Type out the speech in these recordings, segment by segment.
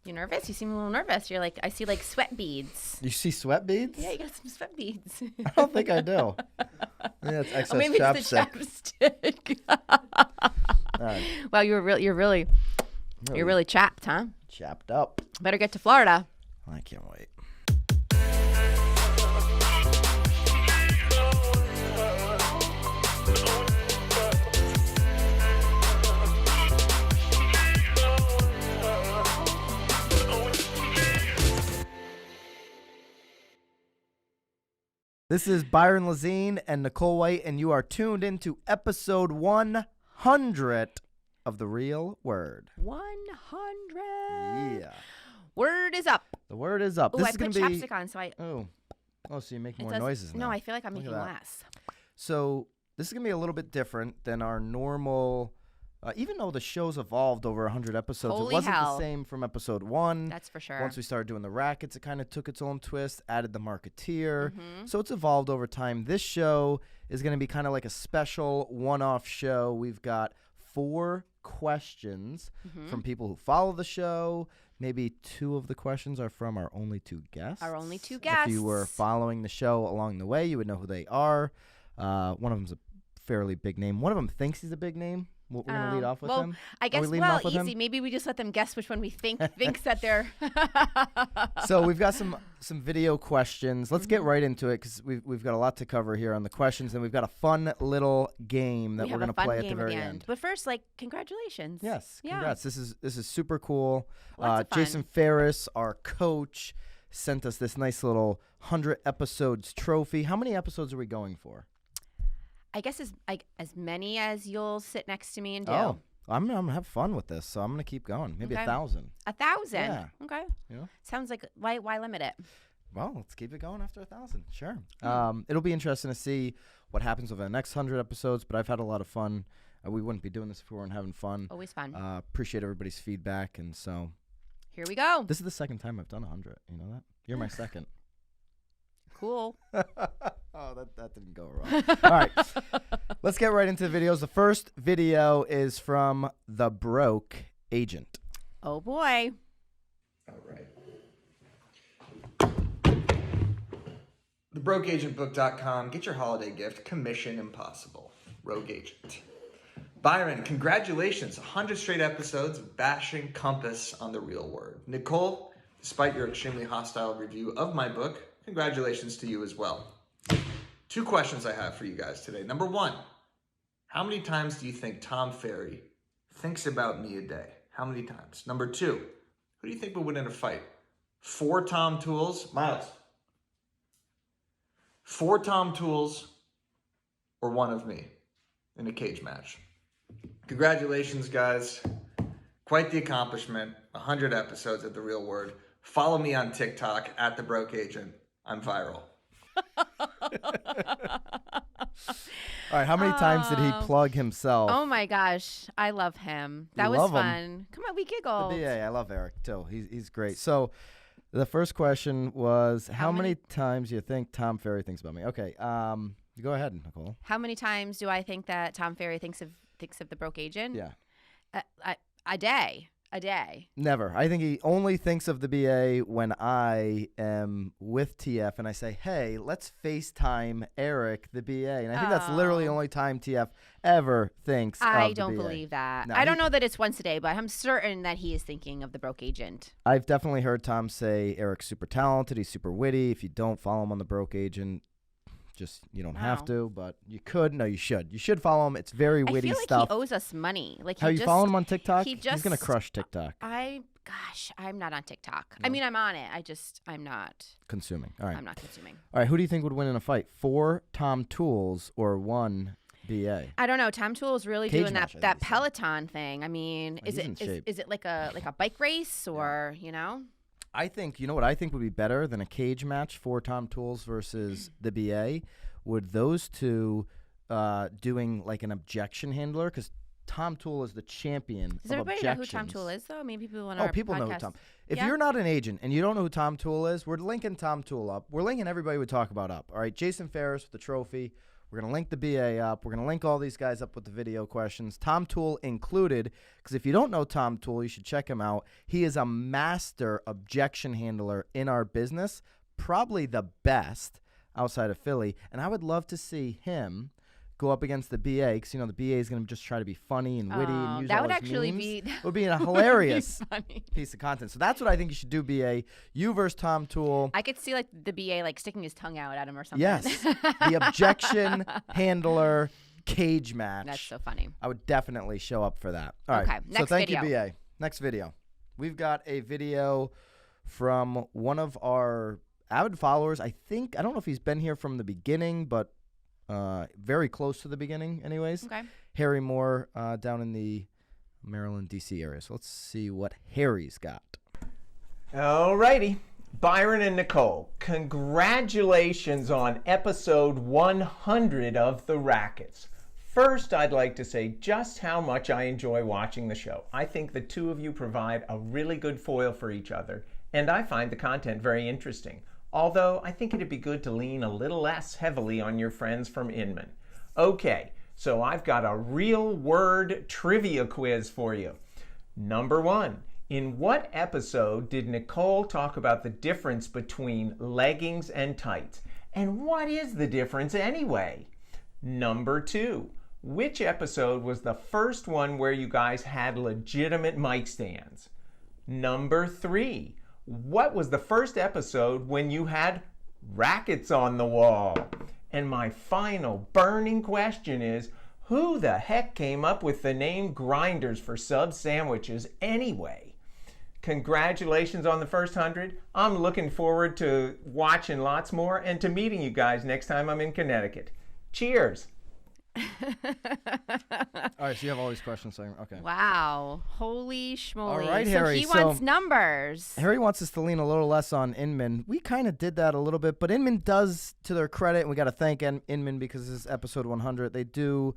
You nervous? You seem a little nervous. You're like, I see like sweat beads. You see sweat beads? Yeah, you got some sweat beads. I don't think I do. Yeah, it's excess maybe chapstick. it's the chapstick. Right. Wow, you're really chapped, huh? Chapped up. Better get to Florida. I can't wait. This is Byron and Nicole White, and you are tuned into episode 100 of The Real Word. 100. Yeah. Word is up. The word is up. Ooh, This I is put going to be... chapstick on, so I... Oh, so you make more noises now. No, I feel like I'm Look at making that. less. So this is going to be a little bit different than our normal... even though the show's evolved over 100 episodes, Holy it wasn't hell. the same from episode 1. That's for sure. Once we started doing the Rackets, it kind of took its own twist, added the Marketeer. Mm-hmm. So it's evolved over time. This show is going to be kind of like a special one-off show. We've got 4 questions from people who follow the show. Maybe 2 of the questions are from our only 2 guests. Our only 2 guests. If you were following the show along the way, you would know who they are. One of them's a fairly big name. One of them thinks he's a big name. We're going to lead off with him. I guess, easy. Him? Maybe we just let them guess which one we thinks that they're. So we've got some video questions. Let's get right into it because we've got a lot to cover here on the questions, and we've got a fun little game that we're going to play at the very end. But first, congratulations. Yes, Yeah. congrats. This is super cool. Lots of fun. Jason Ferris, our coach, sent us this nice little 100 episodes trophy. How many episodes are we going for? I guess as many as you'll sit next to me and do. Oh, I'm gonna have fun with this, so I'm gonna keep going. Maybe 1,000. 1,000. Yeah. Okay. Yeah. Sounds like why limit it? Well, let's keep it going after 1,000. Sure. It'll be interesting to see what happens over the next 100 episodes. But I've had a lot of fun. We wouldn't be doing this if we weren't having fun. Always fun. Appreciate everybody's feedback, and so here we go. This is the second time I've done 100. You know that? You're my second. Cool. Oh, that didn't go wrong. All right. Let's get right into the videos. The first video is from The Broke Agent. Oh, boy. All right. TheBrokeAgentBook.com. Get your holiday gift. Commission Impossible. Rogue Agent. Byron, congratulations. 100 straight episodes of bashing Compass on The Real Word. Nicole, despite your extremely hostile review of my book, congratulations to you as well. 2 questions I have for you guys today. Number 1, how many times do you think Tom Ferry thinks about me a day? How many times? Number 2, who do you think would win in a fight? 4 Tom Tools? Miles. 4 Tom Tools or 1 of me in a cage match? Congratulations, guys. Quite the accomplishment. 100 episodes of The Real Word. Follow me on TikTok at The Broke Agent. I'm viral. All right, how many times did he plug himself? Oh my gosh, I love him. That was fun. Come on, we giggled. Yeah, I love Eric too. He's great. So, the first question was, how many times do you think Tom Ferry thinks about me? Okay, go ahead, Nicole. How many times do I think that Tom Ferry thinks of The Broke Agent? Yeah, a day. A day. Never. I think he only thinks of the BA when I am with TF and I say, hey, let's FaceTime Eric, the BA. And I think that's literally the only time TF ever thinks of the BA. I don't believe that. No, I don't know that it's once a day, but I'm certain that he is thinking of The Broke Agent. I've definitely heard Tom say Eric's super talented. He's super witty. If you don't follow him on The Broke Agent, you don't have to, but you could. No, you should. You should follow him. It's very witty I feel like stuff. he owes us money. How you following him on TikTok? He's gonna crush TikTok. I'm not on TikTok. No. I mean, I'm on it. I'm not consuming. All right. I'm not consuming. All right. Who do you think would win in a fight? 4 Tom Tools or 1 BA? I don't know. Tom Tool is really Cage doing match, that Peloton thing. I mean, He's in shape. is it like a bike race or I think what I think would be better than a cage match for Tom Tools versus the BA would those two doing like an objection handler, because Tom Tool is the champion Does of everybody know who objections. Tom Tool is, though? Maybe people on our people podcast. know who Tom. If Yeah? you're not an agent and you don't know who Tom Tool is, we're linking Tom Tool up. We're linking everybody we talk about up. All right, Jason Ferris with the trophy. We're going to link the BA up. We're going to link all these guys up with the video questions, Tom Toole included, because if you don't know Tom Toole, you should check him out. He is a master objection handler in our business, probably the best outside of Philly, and I would love to see him go up against the BA, because, the BA is going to just try to be funny and witty and use that all would his actually memes. be It would be a hilarious funny piece of content. So that's what I think you should do, BA. You versus Tom Toole. I could see the BA sticking his tongue out at him or something. Yes. The objection handler cage match. That's so funny. I would definitely show up for that. All right. Okay, So next thank video. you, BA. Next video. We've got a video from one of our avid followers. I don't know if he's been here from the beginning, but very close to the beginning anyways. Okay. Harry Moore down in the Maryland, D.C. area. So let's see what Harry's got. Alrighty. Byron and Nicole, congratulations on episode 100 of The Rackets. First, I'd like to say just how much I enjoy watching the show. I think the two of you provide a really good foil for each other, and I find the content very interesting. Although, I think it'd be good to lean a little less heavily on your friends from Inman. Okay, so I've got a real word trivia quiz for you. Number 1. In what episode did Nicole talk about the difference between leggings and tights? And what is the difference anyway? Number 2. Which episode was the first one where you guys had legitimate mic stands? Number 3. What was the first episode when you had rackets on the wall? And my final burning question is, who the heck came up with the name Grinders for sub sandwiches anyway? Congratulations on the first 100. I'm looking forward to watching lots more and to meeting you guys next time I'm in Connecticut. Cheers. All right, so you have all these questions. So okay. Wow. Holy schmoly. All right, so Harry, he so- wants numbers. Harry wants us to lean a little less on Inman. We kind of did that a little bit, but Inman does, to their credit, and we got to thank Inman because this is episode 100. They do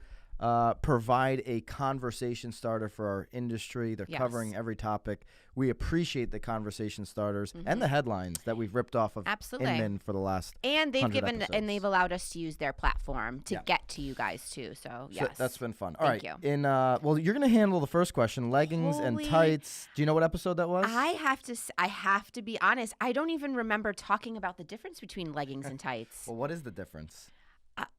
provide a conversation starter for our industry. They're Yes. covering every topic. We appreciate the conversation starters and the headlines that we've ripped off of Absolutely. Inman for the last And they've 100 given episodes. and they've allowed us to use their platform to Yeah. get to you guys too. So So yes. that's been fun. All right. Thank you. Well, you're going to handle the first question, leggings and Holy- tights. Do you know what episode that was? I have to be honest. I don't even remember talking about the difference between leggings and tights. Well, what is the difference?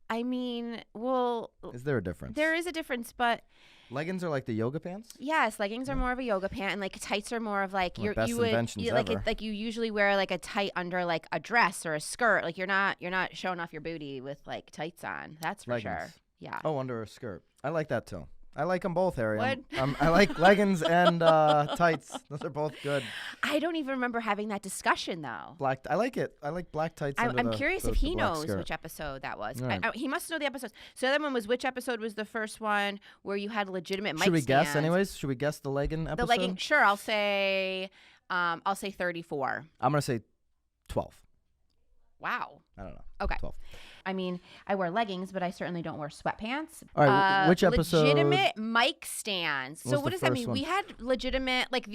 I mean, well, Is there a difference? there is a difference, but Leggings are like the yoga pants? yes, leggings are more of a yoga pant, and tights are more of One of the best inventions like ever. you usually wear a tight under a dress or a skirt. Like you're not showing off your booty with tights on. That's for sure. Leggings. Yeah. Oh, under a skirt. I like that too. I like them both, Harry. What? I like leggings and tights. Those are both good. I don't even remember having that discussion though. Black. I like it. I like black tights. under I'm the- curious the- if the he black knows skirt. which episode that was. All right. He must know the episodes. So the other one was which episode was the first one where you had legitimate mic Should we guess stands? anyways? Should we guess the legging episode? The legging. Sure, I'll say 34. I'm gonna say 12. Wow. I don't know. Okay. 12. I mean, I wear leggings, but I certainly don't wear sweatpants. All right, which episode- Legitimate mic stands. What So was what the does that first mean? one? We had legitimate this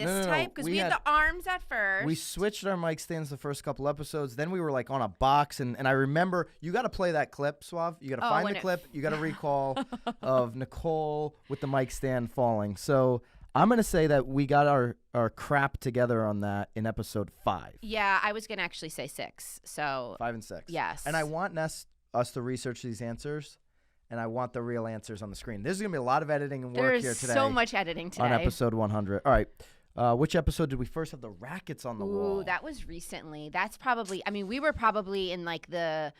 No, type because we we had had- the arms at first. We switched our mic stands the first couple episodes. Then we were on a box, and I remember you got to play that clip, Suave. You got to find when the it- clip. You got to recall of Nicole with the mic stand falling. So I'm gonna say that we got our crap together on that in episode 5. Yeah, I was gonna actually say 6. So 5 and 6. Yes. And I want us to research these answers, and I want the real answers on the screen. There's gonna be a lot of editing and work there here is today. so much editing today. on episode 100. All right. Which episode did we first have the rackets on the wall? Ooh, that was recently. That's probably. I mean, we were probably in the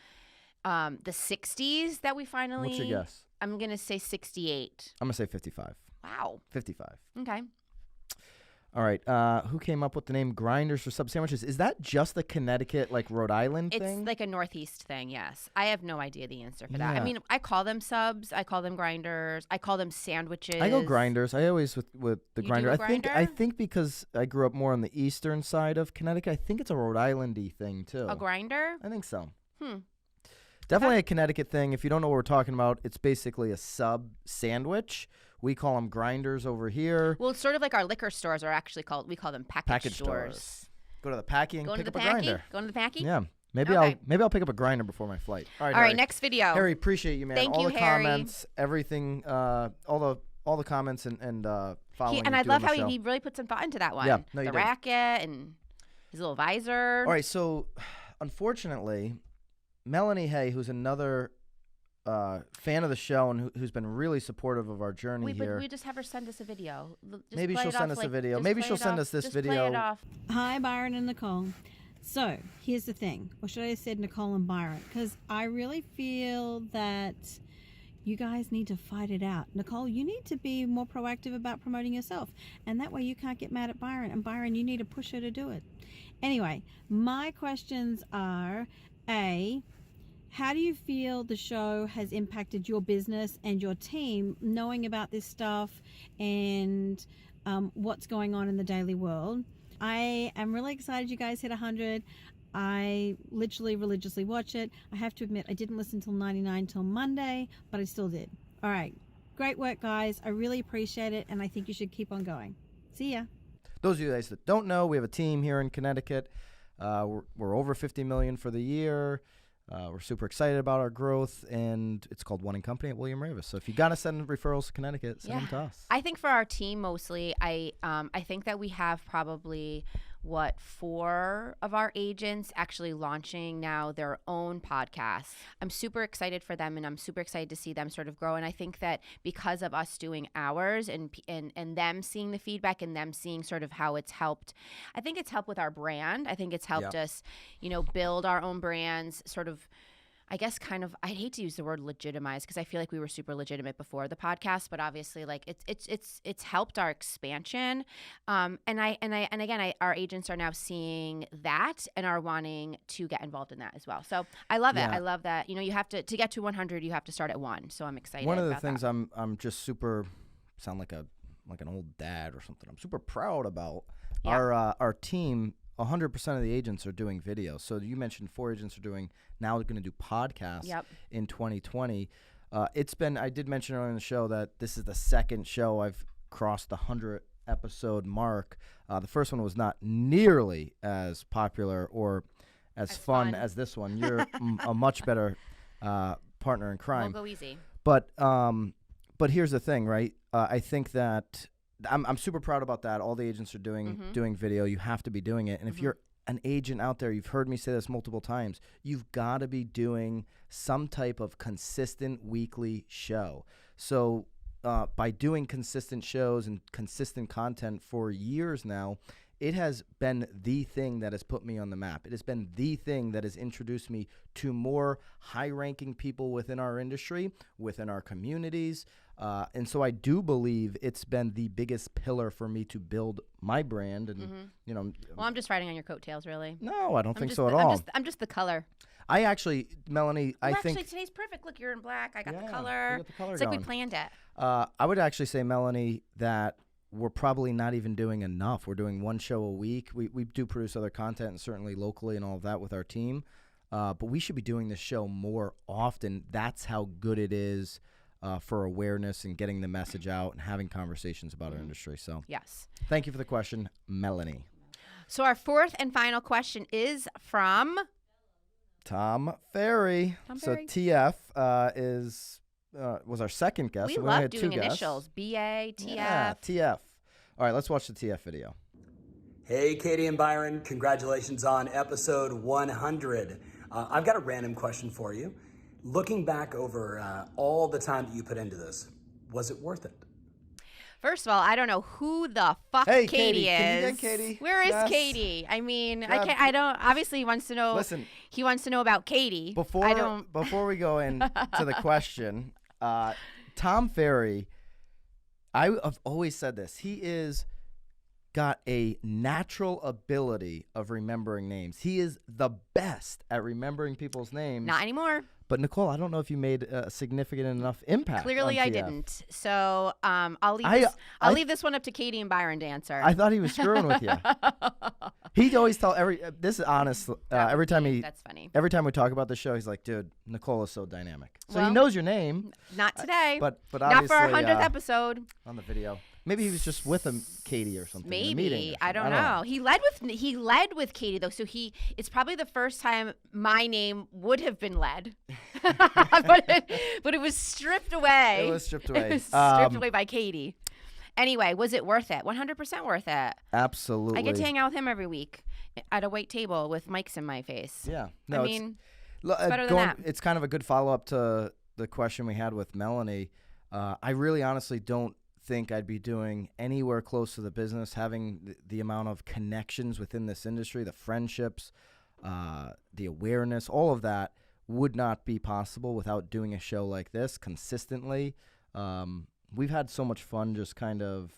60s that we finally. What's your guess? I'm gonna say 68. I'm gonna say 55. Wow. 55. Okay. All right. Who came up with the name Grinders for sub sandwiches? Is that just the Connecticut, Rhode Island thing? It's like a Northeast thing, yes. I have no idea the answer for that. Yeah. I mean, I call them subs. I call them grinders. I call them sandwiches. I go Grinders. I always with the You grinder. do a I grinder? think because I grew up more on the eastern side of Connecticut, I think it's a Rhode Island-y thing too. A grinder? I think so. Hmm. Definitely a Connecticut thing. If you don't know what we're talking about, it's basically a sub sandwich. We call them grinders over here. Well, it's sort of like our liquor stores are actually called. We call them package Package stores. stores. Go to the packy and Going pick to up the a packy? grinder. Going to the packy? Yeah. Maybe Okay. I'll pick up a grinder before my flight. All right, All right, Harry. next video. Harry, appreciate you, man. Thank all you, the Harry. comments, everything, all the comments and following. And you I do love on the how show. he really put some thought into that one. Yeah, no, you the did. racket and his little visor. All right, so unfortunately, Melanie Hay, who's another fan of the show and who's been really supportive of our journey here. We just have her send us a video. Just Maybe play she'll it send off, us a video. just Maybe play she'll it send off. us this Just video. Play it off. Hi, Byron and Nicole. So here's the thing, or should I have said Nicole and Byron? Because I really feel that you guys need to fight it out. Nicole, you need to be more proactive about promoting yourself, and that way you can't get mad at Byron. And Byron, you need to push her to do it. Anyway, my questions are: A, how do you feel the show has impacted your business and your team, knowing about this stuff and what's going on in the daily world? I am really excited you guys hit 100. I literally religiously watch it. I have to admit, I didn't listen till 99 till Monday, but I still did. All right. Great work, guys. I really appreciate it, and I think you should keep on going. See ya. Those of you guys that don't know, we have a team here in Connecticut. We're over 50 million for the year. We're super excited about our growth, and it's called One & Company at William Ravis. So if you got to send referrals to Connecticut, send them to us. I think for our team mostly, I think that we have probably 4 of our agents actually launching now their own podcasts. I'm super excited for them, and I'm super excited to see them sort of grow. And I think that because of us doing ours and them seeing the feedback and them seeing sort of how it's helped, I think it's helped with our brand. I think it's helped us, build our own brands, sort of. I guess kind of, I'd hate to use the word legitimize because I feel like we were super legitimate before the podcast, but obviously like it's helped our expansion. And again, our agents are now seeing that and are wanting to get involved in that as well. So I love it. I love that, you have to get to 100, you have to start at 1. So I'm excited. One of the about things that. I'm just super, sound like an old dad or something. I'm super proud about Yeah. our team. 100% of the agents are doing video. So you mentioned 4 agents are doing, now they're going to do podcasts in 2020. I did mention earlier in the show that this is the second show I've crossed the 100 episode mark. The first one was not nearly as popular or as fun as this one. You're a much better partner in crime. We'll go easy. But here's the thing, right? I think that I'm super proud about that. All the agents are doing video. You have to be doing it. And if you're an agent out there, you've heard me say this multiple times, you've got to be doing some type of consistent weekly show. So by doing consistent shows and consistent content for years now, it has been the thing that has put me on the map. It has been the thing that has introduced me to more high-ranking people within our industry, within our communities. And so I do believe it's been the biggest pillar for me to build my brand. And, Well, I'm just riding on your coattails, really. No, I don't think so at all. I'm just the color. I actually, Melanie, Well, I think actually, today's perfect. Look, you're in black. I got the we color. got the color It's like we going. planned it. I would actually say, Melanie, that we're probably not even doing enough. We're doing one show a week. We do produce other content, and certainly locally and all of that with our team. But we should be doing this show more often. That's how good it is for awareness and getting the message out and having conversations about our industry. So Yes. thank you for the question, Melanie. So our 4th and final question is from Tom Ferry. Tom So Ferry. TF was our second guest. We so we only love had 2 doing guests. initials. BA, TF. Yeah, TF. All right, let's watch the TF video. Hey, Katie and Byron, congratulations on episode 100. I've got a random question for you. Looking back over all the time that you put into this, was it worth it? First of all, I don't know who the fuck Hey, Katie is. Can you get Katie? Where is Yes. Katie? I mean, Grab- I don't. Obviously, he wants to know. Listen. He wants to know about Katie. Before we go in to the question, Tom Ferry, I've always said this. He is got a natural ability of remembering names. He is the best at remembering people's names. Not anymore. But Nicole, I don't know if you made a significant enough impact. Clearly, on I TF. I'll leave. I- I'll I- leave this one up to Katie and Byron to answer. I thought he was screwing with you. He'd always tell this is honest. Every time That's funny. every time we talk about the show, he's like, "Dude, Nicole is so dynamic." So he Well, knows your name, Not today. but not for our obviously, 100th episode. on the video. Maybe he was just with Katie or something. in the meeting or Maybe. something. I don't know. He led with Katie though, so it's probably the first time my name would have been led. but it was stripped away. It was stripped away. It was stripped away by Katie. Anyway, was it worth it? 100% worth it. Absolutely. I get to hang out with him every week at a white table with mics in my face. Yeah. No, I mean, it's better than that. It's kind of a good follow-up to the question we had with Melanie. I really honestly don't think I'd be doing anywhere close to the business, having the amount of connections within this industry, the friendships, the awareness, all of that would not be possible without doing a show like this consistently. We've had so much fun just kind of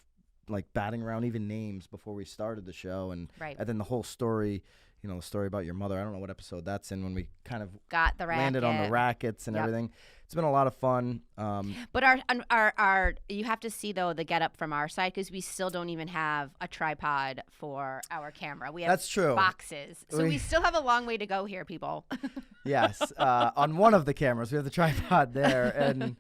like batting around even names before we started the show, and then the whole story, the story about your mother. I don't know what episode that's in, when we kind of got the racket. landed on the rackets and everything. It's been a lot of fun. But our you have to see though the get up from our side, because we still don't even have a tripod for our camera. We have That's true. boxes, so we still have a long way to go here, people. Yes, on one of the cameras we have the tripod there, and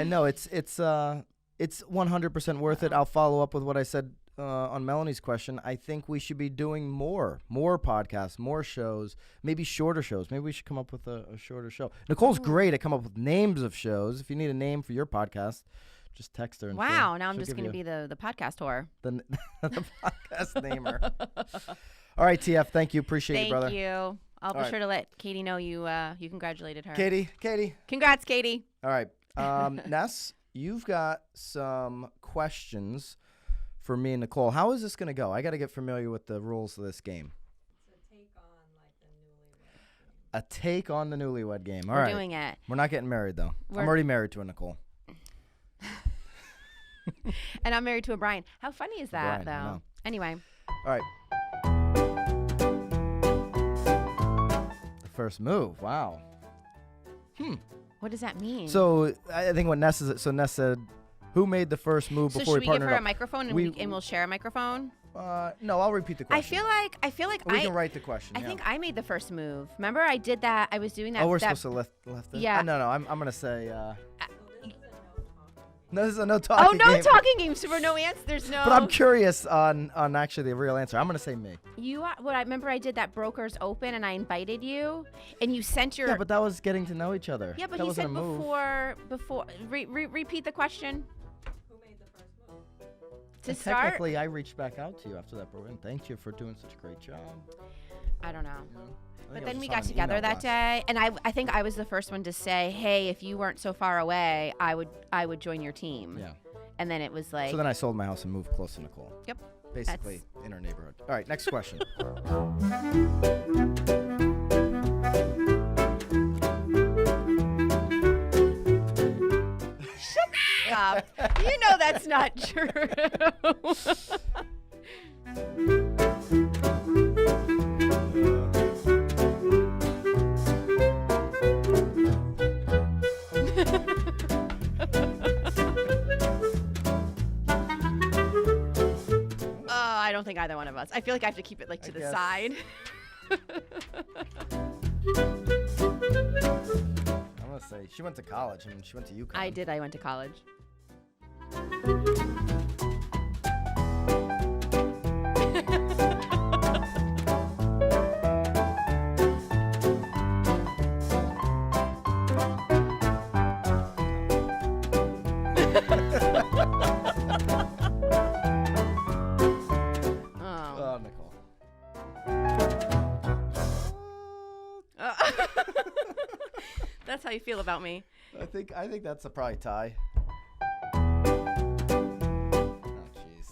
no, it's 100% worth it. I'll follow up with what I said on Melanie's question. I think we should be doing more podcasts, more shows, maybe shorter shows. Maybe we should come up with a shorter show. Nicole's great at coming up with names of shows. If you need a name for your podcast, just text her. And wow, now I'm just going to be the podcast whore. The podcast namer. All right, TF, thank you. Appreciate you, brother. Thank you. I'll be sure to let Katie know you congratulated her. Katie. Congrats, Katie. All right. Ness, you've got some questions for me and Nicole. How is this going to go? I got to get familiar with the rules of this game. It's a take on like the Newlywed game. A take on the Newlywed game. All We're right. doing it. We're not getting married, though. I'm already married to a Nicole. And I'm married to a Brian. How funny is that, Brian, I though? know. Anyway. All right. The first move. Wow. What does that mean? So I think what Ness said, who made the first move so before should we we give partnered her up? a microphone and we'll share a microphone? No, I'll repeat the question. I feel like we can write the question. I think I made the first move. Remember, I did that. I was doing that. Oh, we're supposed to left it? Yeah. No, I'm going to say. So No, this this is a no talking. is a no talking Oh, no game. talking games. So for no answer. There's no. But I'm curious on actually the real answer. I'm going to say me. You are. Well, I remember I did that Brokers Open, and I invited you, and you sent your. Yeah, but that was getting to know each other. Yeah, but that he wasn't said a move. before. Repeat the question. Who made the first move? To And start. technically, I reached back out to you after that program. Thank you for doing such a great job. I don't know. I think But I then was we just on got an together email that blast. day, and I think I was the first one to say, "Hey, if you weren't so far away, I would join your team." Yeah. And then it was like. So then I sold my house and moved close to Nicole. Yep. Basically in her neighborhood. All right, next question. Stop. You know that's not true. I don't think either one of us. I feel like I have to keep it like to the guess. side. I'm going to say she went to college. I mean, she went to UConn. I did. I went to college. Oh, Nicole. That's how you feel about me. I think that's a probably tie. Oh, jeez.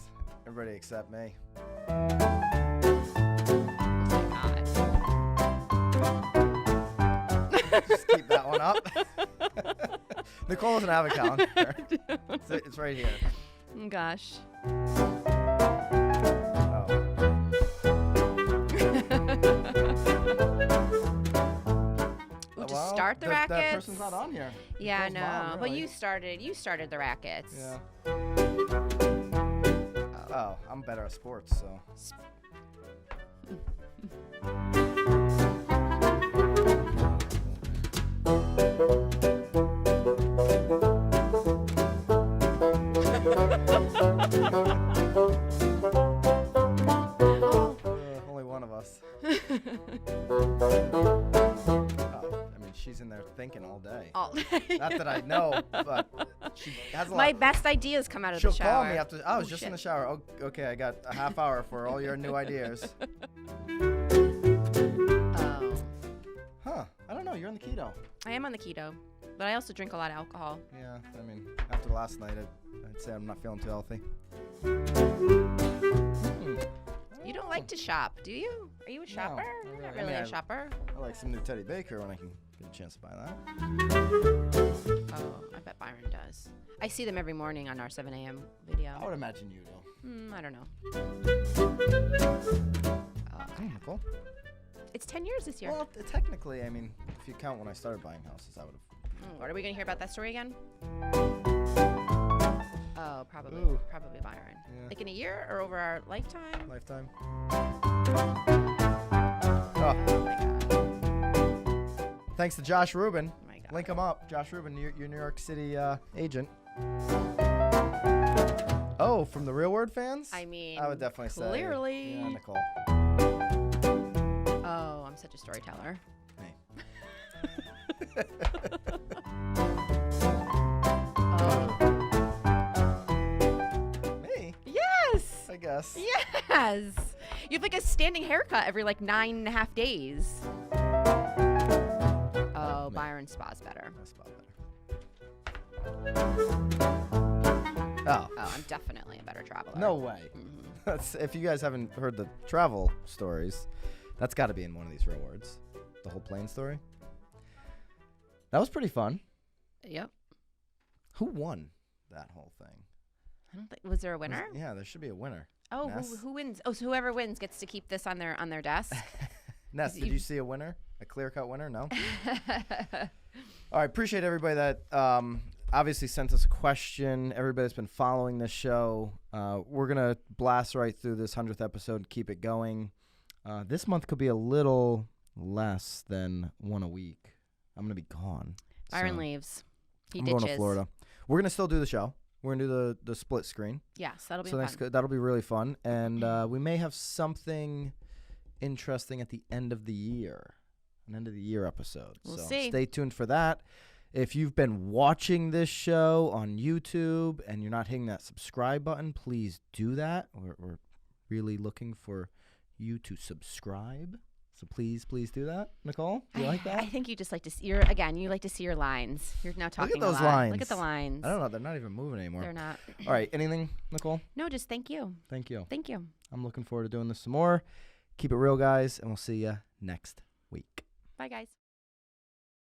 Everybody except me. Just keep that one up. Nicole doesn't have a calendar. It's right here. Oh, gosh. Oh. Ooh, to Well, start the that rackets. person's not on here. Yeah, Nicole's mom, no, but really. you started the rackets. Yeah. Oh, I'm better at sports, so. I mean, she's in there thinking all day. All Not that I know, but she has a lot. My best ideas come out of She'll the shower. call me after. I was just in the shower. Oh, okay, I got a half hour for all your new ideas. Oh. Huh? I don't know. You're on the keto. I am on the keto, but I also drink a lot of alcohol. Yeah. I mean, after last night, I'd say I'm not feeling too healthy. You don't like to shop, do you? Are you a shopper? not You're not really. I really mean, a shopper. I like some new Teddy Baker when I can get a chance to buy that. Oh, I bet Byron does. I see them every morning on our 7 a.m. video. I would imagine you do. I don't know. Hey, Nicole. It's 10 years this year. Well, technically, I mean, if you count when I started buying houses, I would have. What are we going to hear about that story again? Oh, probably Byron. Yeah. Like in a year or over our lifetime? Lifetime. Oh my God. Thanks to Josh Rubin. Oh my God. Link him up. Josh Rubin, your New York City agent. Oh, from the Real Word fans? I mean, I would definitely clearly. say. Yeah, Nicole. Oh, I'm such a storyteller. Hey. Me? Yes. I guess. Yes. You have like a standing haircut every like 9.5 days. Oh, Byron's spa's better. That's about better. Oh. Oh, I'm definitely a better traveler. No way. Mhm. That's, if you guys haven't heard the travel stories, that's got to be in one of these Real Words. The whole plane story. That was pretty fun. Yep. Who won that whole thing? I don't think, was there a winner? Yeah, there should be a winner. Oh, Ness? who wins? Oh, so whoever wins gets to keep this on their desk. Ness, did you see a winner? A clear-cut winner? No? All right, appreciate everybody that obviously sent us a question. Everybody that's been following this show. We're going to blast right through this 100th episode and keep it going. This month could be a little less than one a week. I'm going to be gone. Byron leaves. He I'm ditches. going to Florida. We're going to still do the show. We're going to do the split screen. Yes, that'll be So fun. that'll be really fun. And we may have something interesting at the end of the year. An end of the year episode. We'll so see. Stay tuned for that. If you've been watching this show on YouTube and you're not hitting that subscribe button, please do that. We're really looking for you to subscribe. So please do that. Nicole, do you like that? I think you just like to see you like to see your lines. You're now talking Look at those a lot. lines. Look at the lines. I don't know. They're not even moving anymore. They're not. All right. Anything, Nicole? No, just thank you. Thank you. Thank you. I'm looking forward to doing this some more. Keep it real, guys, and we'll see you next week. Bye, guys.